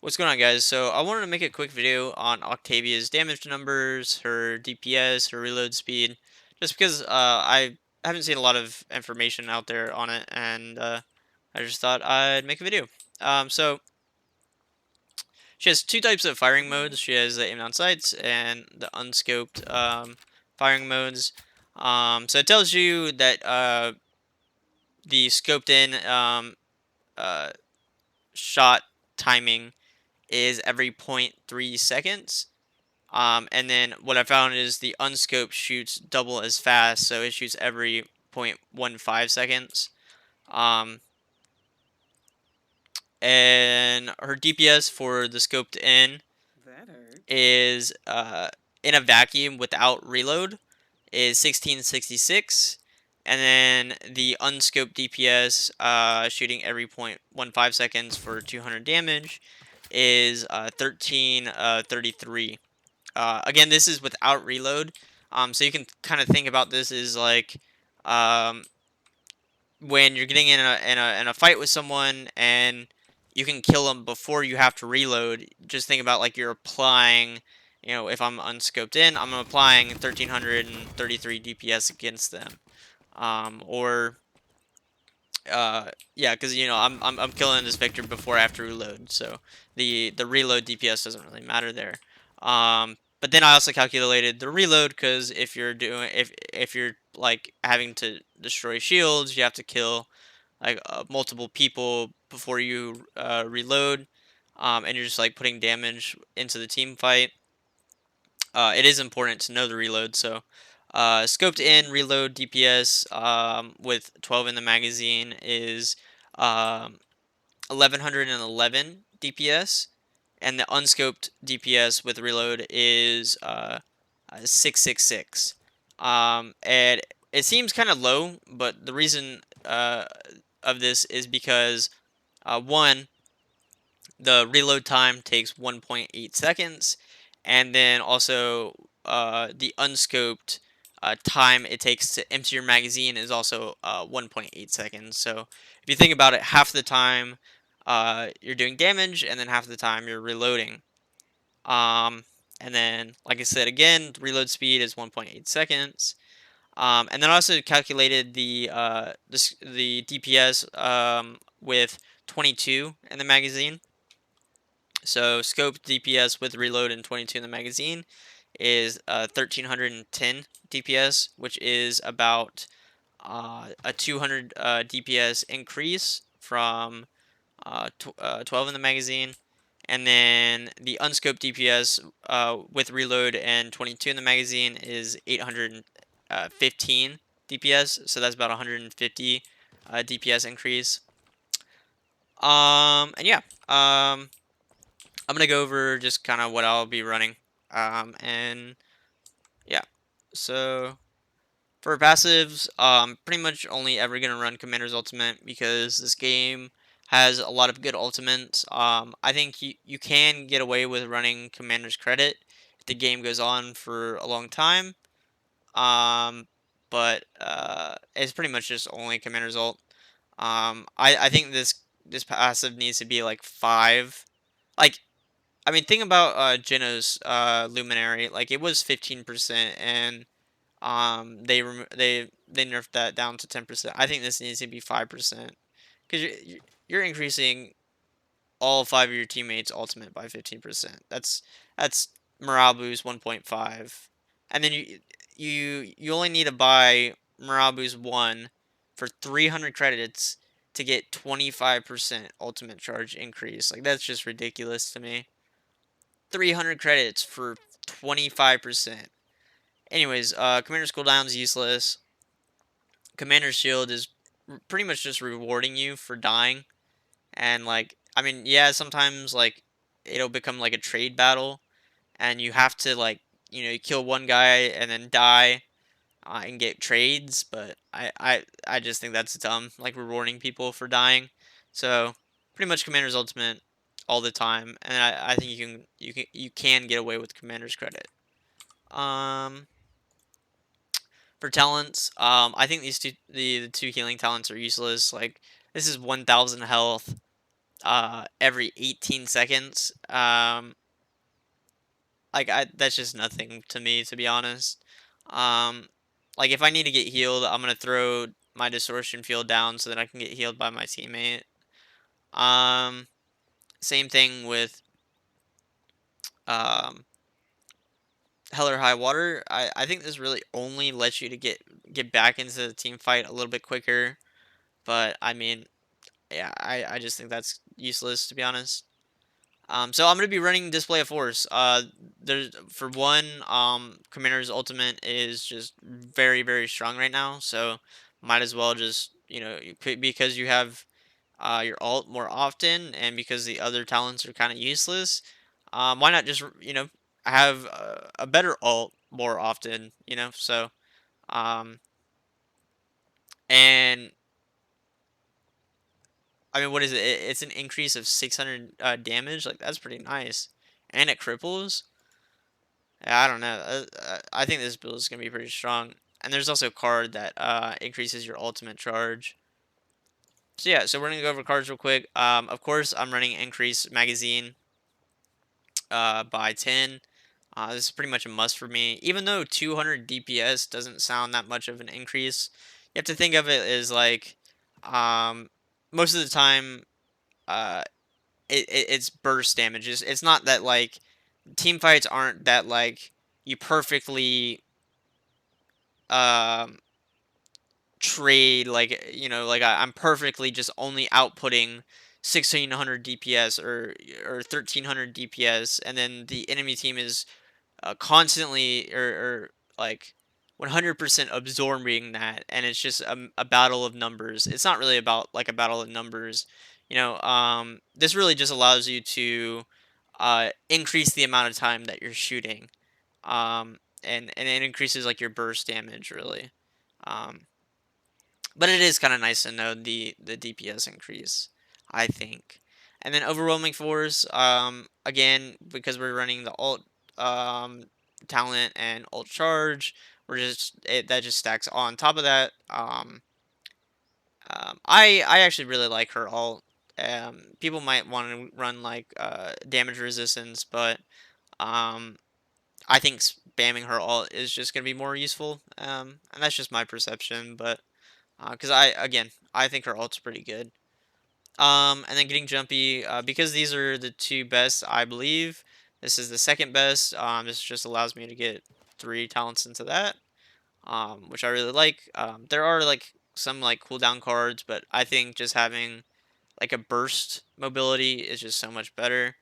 What's going on, guys? So I wanted to make a quick video on Octavia's damage numbers, her DPS, her reload speed, just because I haven't seen a lot of information out there on it, and I just thought I'd make a video. So she has two types of firing modes. She has the aim down sights and the unscoped firing modes. So it tells you that the scoped in uh, shot timing is every zero point 0.3 seconds. And then what I found is the unscope shoots double as fast, so it shoots every 0.15 seconds. Um, and her DPS for the scoped in That hurt. is in a vacuum without reload is 1666. And then the unscoped DPS shooting every 0.15 seconds for 200 damage is 1333. Again, this is without reload. So you can kind of think about this as like um, when you're getting in a fight with someone and you can kill them before you have to reload. Just think about like you're applying. If I'm unscoped in, I'm applying 1333 DPS against them. Or yeah, because I'm killing this victor before I have to reload, so the reload DPS doesn't really matter there. But then I also calculated the reload because if you're like having to destroy shields, you have to kill like multiple people before you reload, and you're just like putting damage into the team fight. It is important to know the reload. So, scoped in reload DPS with 12 in the magazine is 1111 DPS, and the unscoped DPS with reload is 666. And it seems kind of low, but the reason of this is because one, the reload time takes 1.8 seconds, and then also the unscoped time it takes to empty your magazine is also 1.8 seconds. So if you think about it, half the time you're doing damage, and then half the time you're reloading. Um, and then, like I said again, the reload speed is 1.8 seconds. And then I also calculated the DPS with 22 in the magazine. So scope DPS with reload and 22 in the magazine is 1310 DPS, which is about a 200 DPS increase from 12 in the magazine. And then the unscoped DPS with reload and 22 in the magazine is 815 DPS, so that's about 150 DPS increase. And yeah, I'm gonna go over just kind of what I'll be running. And yeah, so for passives, pretty much only ever gonna run Commander's Ultimate because this game has a lot of good ultimates. I think you can get away with running Commander's Credit if the game goes on for a long time. Um, but it's pretty much just only Commander's Ult. I think this passive needs to be like 5. Like, I mean, think about Geno's Luminary. Like, it was 15%, and they nerfed that down to 10%. I think this needs to be 5% because you're increasing all 5 of your teammates' ultimate by 15%. That's morale boost 1.5, and then you only need to buy morale boost 1 for 300 credits to get 25% ultimate charge increase. Like, that's just ridiculous to me. 300 credits for 25%. Anyways, Commander's cooldown is useless. Commander's shield is pretty much just rewarding you for dying. And, like, I mean, yeah, sometimes, like, it'll become like a trade battle. And you have to, like, you kill one guy and then die and get trades. But I just think that's dumb, like, rewarding people for dying. So, pretty much Commander's ultimate all the time. And I think you can get away with Commander's credit. Um, for talents, I think the two healing talents are useless. Like, this is 1,000 health. every 18 seconds. That's just nothing to me, to be honest. Um, like if I need to get healed, I'm gonna throw my distortion field down so that I can get healed by my teammate. Um, Same thing with um Hell or High Water. I think this really only lets you to get back into the team fight a little bit quicker. But I mean, yeah, I just think that's useless, to be honest. So I'm gonna be running Display of Force. There's for one, Commander's ultimate is just very strong right now. So might as well just because you have your alt more often, and because the other talents are kind of useless. Why not just have a better alt more often? Um, and I mean, what is it? It's an increase of 600 damage. Like that's pretty nice, and it cripples. Yeah, I don't know. I think this build is gonna be pretty strong. And there's also a card that increases your ultimate charge. So yeah, so we're gonna go over cards real quick. Of course, I'm running increase magazine by 10. This is pretty much a must for me. Even though 200 DPS doesn't sound that much of an increase, you have to think of it as like um, most of the time uh, it's burst damage. It's not that like team fights aren't that like you perfectly um trade like like I'm perfectly just only outputting 1600 DPS or 1300 DPS, and then the enemy team is constantly or like 100% absorbing that, and it's just a battle of numbers. It's not really about like a battle of numbers. This really just allows you to increase the amount of time that you're shooting, and it increases like your burst damage really. um, but it is kind of nice to know the DPS increase, I think. And then overwhelming force, again, because we're running the alt um, talent and alt charge, that just stacks on top of that. I actually really like her alt. People might want to run like damage resistance, but um, I think spamming her alt is just gonna be more useful. And that's just my perception, but because I think her ult's pretty good. And then getting jumpy, because these are the two best, I believe. This is the second best. This just allows me to get 3 talents into that, which I really like. There are like some like cooldown cards, but I think just having like a burst mobility is just so much better.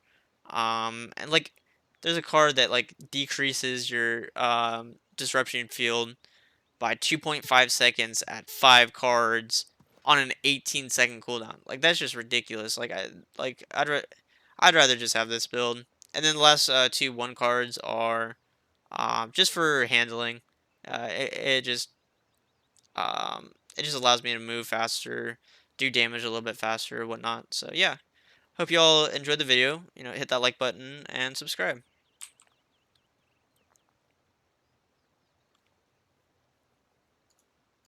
And like there's a card that like decreases your disruption field by 2.5 seconds at 5 cards on an 18-second cooldown. Like that's just ridiculous. I'd rather just have this build. And then the last two 1 cards are just for handling. It just allows me to move faster, do damage a little bit faster, whatnot. So yeah, hope you all enjoyed the video. Hit that like button and subscribe.